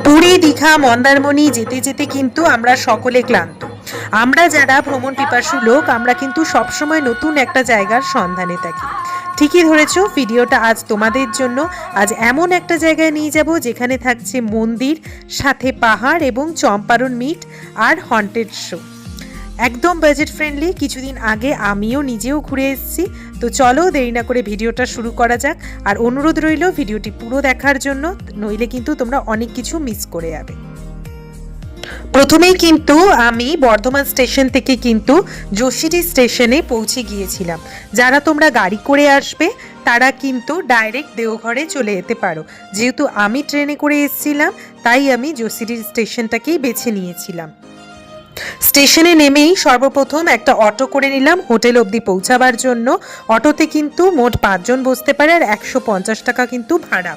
পুরী, দীঘা, মন্দারমণি যেতে যেতে কিন্তু আমরা সকলে ক্লান্ত। আমরা যারা ভ্রমণ পিপাসু লোক, আমরা কিন্তু সবসময় নতুন একটা জায়গার সন্ধানে থাকি। ঠিকই ধরেছো, ভিডিওটা আজ তোমাদের জন্য। আজ এমন একটা জায়গায় নিয়ে যাব যেখানে থাকছে মন্দির, সাথে পাহাড় এবং চম্পারণ মিট আর হন্টেড শো। একদম বাজেট ফ্রেন্ডলি। কিছুদিন আগে আমিও নিজেও ঘুরে এসেছি। তো চলো দেরি না করে ভিডিওটা শুরু করা যাক। আর অনুরোধ রইল ভিডিওটি পুরো দেখার জন্য, নইলে কিন্তু তোমরা অনেক কিছু মিস করে যাবে। প্রথমেই কিন্তু আমি বর্ধমান স্টেশন থেকে কিন্তু যোশীটি স্টেশনে পৌঁছে গিয়েছিলাম। যারা তোমরা গাড়ি করে আসবে তারা কিন্তু ডাইরেক্ট দেওঘরে চলে যেতে পারো। যেহেতু আমি ট্রেনে করে এসেছিলাম, তাই আমি যোশীটি স্টেশনটাকেই বেছে নিয়েছিলাম। স্টেশনে নেমেই সর্বপ্রথম একটা অটো করে নিলাম হোটেল অবধি পৌঁছাবার জন্য। অটোতে কিন্তু মোট 5 জন বসতে পারে আর 150 টাকা কিন্তু ভাড়া।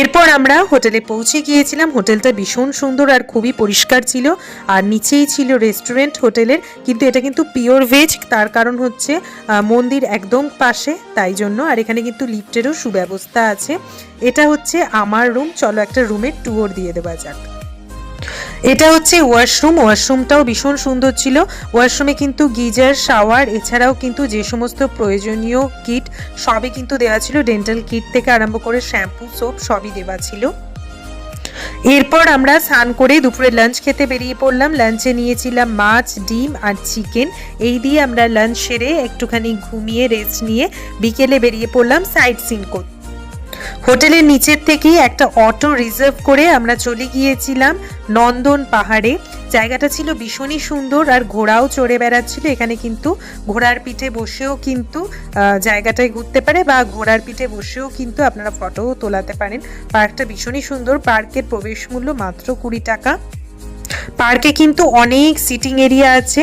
এরপর আমরা হোটেলে পৌঁছে গিয়েছিলাম। হোটেলটা ভীষণ সুন্দর আর খুবই পরিষ্কার ছিল। আর নিচেই ছিল রেস্টুরেন্ট হোটেলের, কিন্তু এটা কিন্তু পিওর ভেজ, তার কারণ হচ্ছে মন্দির একদম পাশে, তাই জন্য। আর এখানে কিন্তু লিফটেরও সুব্যবস্থা আছে। এটা হচ্ছে আমার রুম। চলো একটা রুমের ট্যুর দিয়ে দেওয়া যাক। এটা হচ্ছে ওয়াশরুম। ওয়াশরুমটাও ভীষণ সুন্দর ছিল। ওয়াশরুমে কিন্তু গিজার, শাওয়ার, এছাড়াও কিন্তু যে সমস্ত প্রয়োজনীয় কিট সবই কিন্তু দেওয়া ছিল। ডেন্টাল কিট থেকে আরম্ভ করে শ্যাম্পু, সোপ সবই দেওয়া ছিল। এরপর আমরা স্নান করে দুপুরে লাঞ্চ খেতে বেরিয়ে পড়লাম। লাঞ্চে নিয়েছিলাম মাছ, ডিম আর চিকেন। এই দিয়ে আমরা লাঞ্চ সেরে একটুখানি ঘুমিয়ে রেস্ট নিয়ে বিকেলে বেরিয়ে পড়লাম সাইট সিন করতে। হোটেলের নিচের থেকেই একটা অটো রিজার্ভ করে আমরা চলে গিয়েছিলাম নন্দন পাহাড়ে। জায়গাটা ছিল ভীষণই সুন্দর আর ঘোড়াও চড়ে বেড়াচ্ছিল। এখানে কিন্তু ঘোড়ার পিঠে বসেও কিন্তু জায়গাটায় ঘুরতে পারে, বা ঘোড়ার পিঠে বসেও কিন্তু আপনারা ফটোও তোলাতে পারেন। পার্কটা ভীষণই সুন্দর। পার্কের প্রবেশ মূল্য মাত্র 20 টাকা। পার্কে কিন্তু অনেক সিটিং এরিয়া আছে,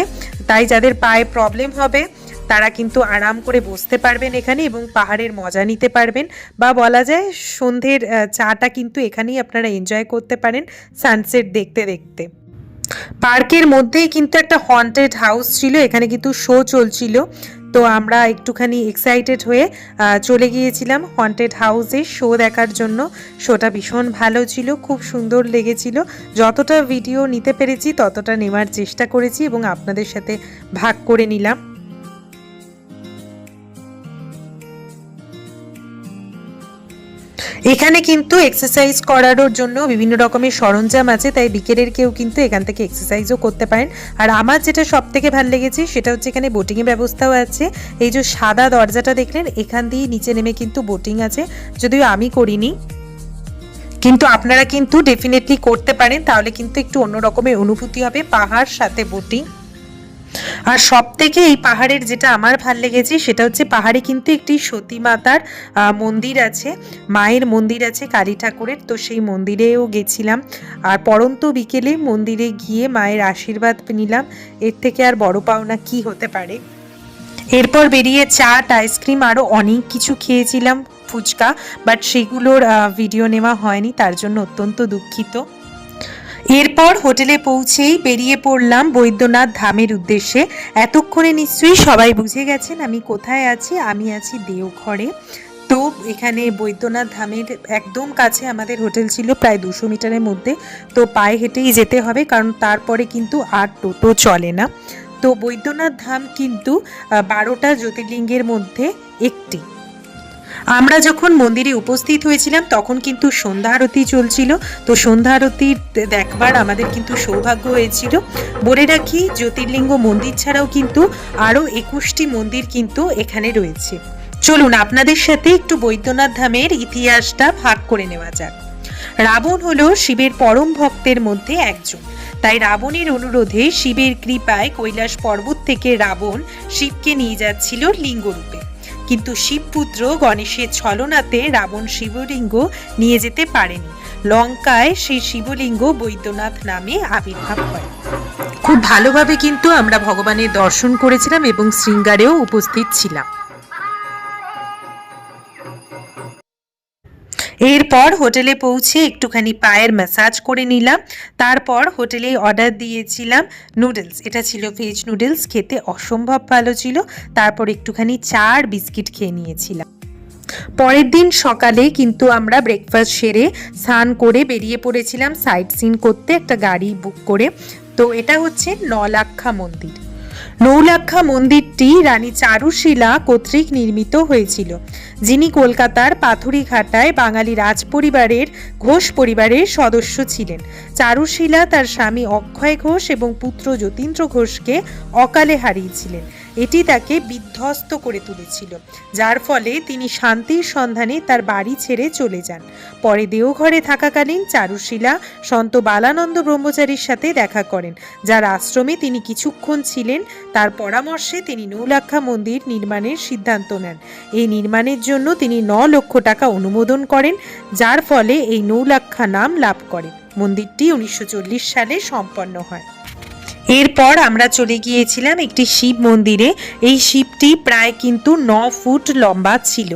তাই যাদের পায়ে প্রবলেম হবে তারা কিন্তু আরাম করে বসতে পারবেন এখানে এবং পাহাড়ের মজা নিতে পারবেন। বা বলা যায় সন্ধ্যের চাটা কিন্তু এখানেই আপনারা এনজয় করতে পারেন সানসেট দেখতে দেখতে। পার্কের মধ্যেই কিন্তু একটা হন্টেড হাউস ছিল, এখানে কিন্তু শো চলছিল। তো আমরা একটুখানি এক্সাইটেড হয়ে চলে গিয়েছিলাম হন্টেড হাউসে শো দেখার জন্য। শোটা ভীষণ ভালো ছিল, খুব সুন্দর লেগেছিল। যতটা ভিডিও নিতে পেরেছি ততটা নেওয়ার চেষ্টা করেছি এবং আপনাদের সাথে ভাগ করে নিলাম। এখানে কিন্তু এক্সারসাইজ করানোর জন্য বিভিন্ন রকমের সরঞ্জাম আছে, তাই বিকেলের কেউ কিন্তু এখান থেকে এক্সারসাইজও করতে পারেন। আর আমার যেটা সব থেকে ভালো লেগেছে সেটা হচ্ছে এখানে বোটিংয়ের ব্যবস্থাও আছে। এই যে সাদা দরজাটা দেখলেন, এখান দিয়ে নিচে নেমে কিন্তু বোটিং আছে। যদিও আমি করিনি, কিন্তু আপনারা কিন্তু ডেফিনেটলি করতে পারেন, তাহলে কিন্তু একটু অন্য রকমের অনুভূতি হবে পাহাড় সাথে বোটিং। আর সব থেকে এই পাহাড়ের যেটা আমার ভাল লেগেছে সেটা হচ্ছে পাহাড়ে কিন্তু একটি সতী মাতার মন্দির আছে, মায়ের মন্দির আছে কালী ঠাকুরের। তো সেই মন্দিরেও গেছিলাম। আর পরন্ত বিকেলে মন্দিরে গিয়ে মায়ের আশীর্বাদ নিলাম। এর থেকে আর বড় পাওনা কি হতে পারে। এরপর বেরিয়ে চাট, আইসক্রিম আরও অনেক কিছু খেয়েছিলাম, ফুচকা, বাট সেগুলোর ভিডিও নেওয়া হয়নি, তার জন্য অত্যন্ত দুঃখিত। এরপর হোটেলে পৌঁছেই বেরিয়ে পড়লাম বৈদ্যনাথ ধামের উদ্দেশ্যে। এতক্ষণে নিশ্চয়ই সবাই বুঝে গেছেন আমি কোথায় আছি। আমি আছি দেওঘরে। তো এখানে বৈদ্যনাথ ধামের একদম কাছে আমাদের হোটেল ছিল, প্রায় 200 মিটারের মধ্যে। তো পায়ে হেঁটেই যেতে হবে, কারণ তারপরে কিন্তু আর টোটো চলে না। তো বৈদ্যনাথ ধাম কিন্তু 12টা জ্যোতির্লিঙ্গের মধ্যে একটি। আমরা যখন মন্দিরে উপস্থিত হয়েছিলাম তখন কিন্তু সন্ধ্যা আরতি চলছিল। তো সন্ধ্যা আরতি দেখবার আমাদের কিন্তু সৌভাগ্য হয়েছিল। বলে রাখি, জ্যোতির্লিঙ্গ মন্দির ছাড়াও কিন্তু আরও 21টি মন্দির কিন্তু এখানে রয়েছে। চলুন আপনাদের সাথে একটু বৈদ্যনাথ ধামের ইতিহাসটা ভাগ করে নেওয়া যাক। রাবণ হলো শিবের পরম ভক্তের মধ্যে একজন। তাই রাবণের অনুরোধে শিবের কৃপায় কৈলাস পর্বত থেকে রাবণ শিবকে নিয়ে যাচ্ছিল লিঙ্গরূপে। কিন্তু শিবপুত্র গণেশের ছলনাতে রাবণ শিবলিঙ্গ নিয়ে যেতে পারেনি। লঙ্কায় সেই শিবলিঙ্গ বৈদ্যনাথ নামে আবির্ভাব হয়। খুব ভালোভাবে কিন্তু আমরা ভগবানের দর্শন করেছিলাম এবং শৃঙ্গারেও উপস্থিত ছিলাম। এরপর হোটেলে পৌঁছে একটুখানি পায়ের ম্যাসাজ করে নিলাম। তারপর হোটেলে অর্ডার দিয়েছিলাম নুডলস। এটা ছিল ভেজ নুডলস, খেতে অসম্ভব ভালো ছিল। তারপর একটুখানি চা আর বিস্কিট খেয়ে নিয়েছিলাম। পরের দিন সকালে কিন্তু আমরা ব্রেকফাস্ট সেরে স্নান করে বেরিয়ে পড়েছিলাম সাইট সিন করতে একটা গাড়ি বুক করে। তো এটা হচ্ছে নৌলাক্ষা মন্দির। নৌলাক্ষা মন্দিরটি রানী চারুশীলা কর্তৃক নির্মিত হয়েছিল, যিনি কলকাতার পাথুরিঘাটায় বাঙালি রাজপরিবারের ঘোষ পরিবারের সদস্য ছিলেন। চারুশীলা তার স্বামী অক্ষয় ঘোষ এবং পুত্র যতীন্দ্র ঘোষকে অকালে হারিয়েছিলেন। এটি তাকে বিধ্বস্ত করে তুলেছিল, যার ফলে তিনি শান্তির সন্ধানে তার বাড়ি ছেড়ে চলে যান। পরে দেওঘরে থাকাকালীন চারুশীলা সন্ত বালানন্দ ব্রহ্মচারীর সাথে দেখা করেন, যার আশ্রমে তিনি কিছুক্ষণ ছিলেন। তার পরামর্শে তিনি নৌলাক্ষা মন্দির নির্মাণের সিদ্ধান্ত নেন। এই নির্মাণের জন্য তিনি 9 লক্ষ টাকা অনুমোদন করেন, যার ফলে এই নৌলাক্ষা নাম লাভ করে। মন্দিরটি 1940 সালে সম্পন্ন হয়। এরপর আমরা চলে গিয়েছিলাম একটি শিব মন্দিরে। এই শিবটি প্রায় কিন্তু 9 ফুট লম্বা ছিল।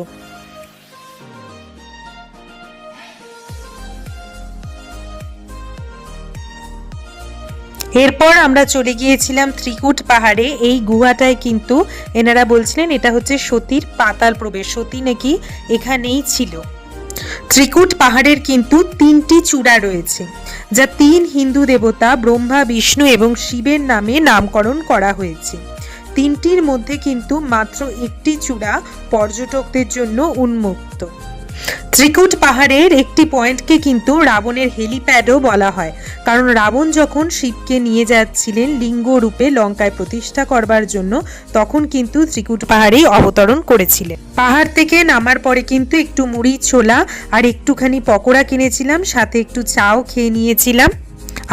এরপর আমরা চলে গিয়েছিলাম ত্রিকুট পাহাড়ে। এই গুহাটায় কিন্তু এনারা বলছিলেন এটা হচ্ছে সতীর পাতাল প্রবেশ, সতী নাকি এখানেই ছিল। ত্রিকুট পাহাড়ের কিন্তু 3টি চূড়া রয়েছে, যা 3 হিন্দু দেবতা ব্রহ্মা, বিষ্ণু এবং শিবের নামে নামকরণ করা হয়েছে। 3টির মধ্যে কিন্তু মাত্র একটি চূড়া পর্যটকদের জন্য উন্মুক্ত। ত্রিকুট পাহাড়ের একটি পয়েন্টকে কিন্তু রাবণের হেলিপ্যাডও বলা হয়, কারণ রাবণ যখন শিবকে নিয়ে যাচ্ছিলেন লিঙ্গ রূপে লঙ্কায় প্রতিষ্ঠা করবার জন্য, তখন কিন্তু ত্রিকুট পাহাড়েই অবতরণ করেছিলেন। পাহাড় থেকে নামার পরে কিন্তু একটু মুড়ি ছোলা আর একটুখানি পকোড়া কিনেছিলাম, সাথে একটু চাও খেয়ে নিয়েছিলাম,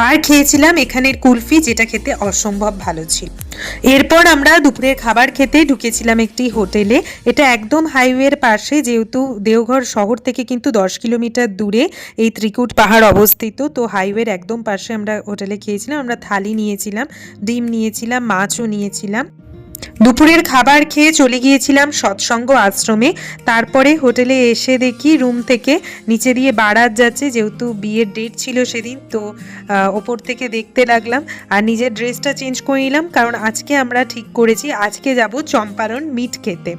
আর খেয়েছিলাম এখানের কুলফি, যেটা খেতে অসম্ভব ভালো ছিল। এরপর আমরা দুপুরের খাবার খেতে ঢুকেছিলাম একটি হোটেলে। এটা একদম হাইওয়ের পাশে, যেহেতু দেওঘর শহর থেকে কিন্তু 10 কিলোমিটার দূরে এই ত্রিকুট পাহাড় অবস্থিত। তো হাইওয়ের একদম পাশে আমরা হোটেলে খেয়েছিলাম। আমরা থালি নিয়েছিলাম, ডিম নিয়েছিলাম, মাছও নিয়েছিলাম। দুপুরের খাবার খেয়ে চলে গিয়েছিলাম সৎসঙ্গ আশ্রমে। তারপরে হোটেলে এসে দেখি রুম থেকে নিচে দিয়ে বারাত যাচ্ছে, যেহেতু বিয়ের ডেট ছিল সেদিন। তো ওপর থেকে দেখতে লাগলাম আর নিজের ড্রেসটা চেঞ্জ করে নিলাম, কারণ আজকে আমরা ঠিক করেছি আজকে যাব চম্পারণ মিট খেতে।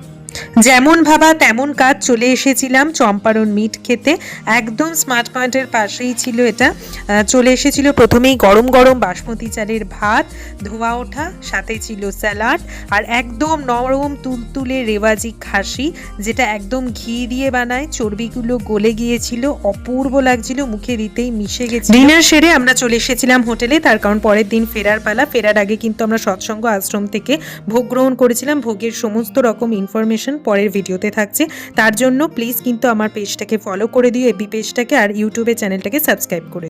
যেমন ভাবা তেমন কাজ, চলে এসেছিলাম চম্পারণ মিট খেতে। একদম স্মার্ট পয়েন্টের পাশেই ছিল এটা। চলে এসেছিল প্রথমেই গরম গরম বাসমতি চালের ভাত, ধোয়া ওঠা, সাথে ছিল স্যালাড আর একদম নরম তুলতুলে রেওয়াজি খাসি, যেটা একদম ঘি দিয়ে বানায়। চর্বিগুলো গলে গিয়েছিল, অপূর্ব লাগছিল, মুখে দিতেই মিশে গেছে। ডিনার সেরে আমরা চলে এসেছিলাম হোটেলে, তার কারণ পরের দিন ফেরার পালা। ফেরার আগে কিন্তু আমরা সৎসঙ্গ আশ্রম থেকে ভোগ গ্রহণ করেছিলাম। ভোগের সমস্ত রকম ইনফরমেশন পরের ভিডিওতে থাকছে, তার জন্য প্লিজ কিন্তু আমার পেজটাকে ফলো করে দিও, এফবি পেজটাকে, আর ইউটিউবের চ্যানেলটাকে সাবস্ক্রাইব করে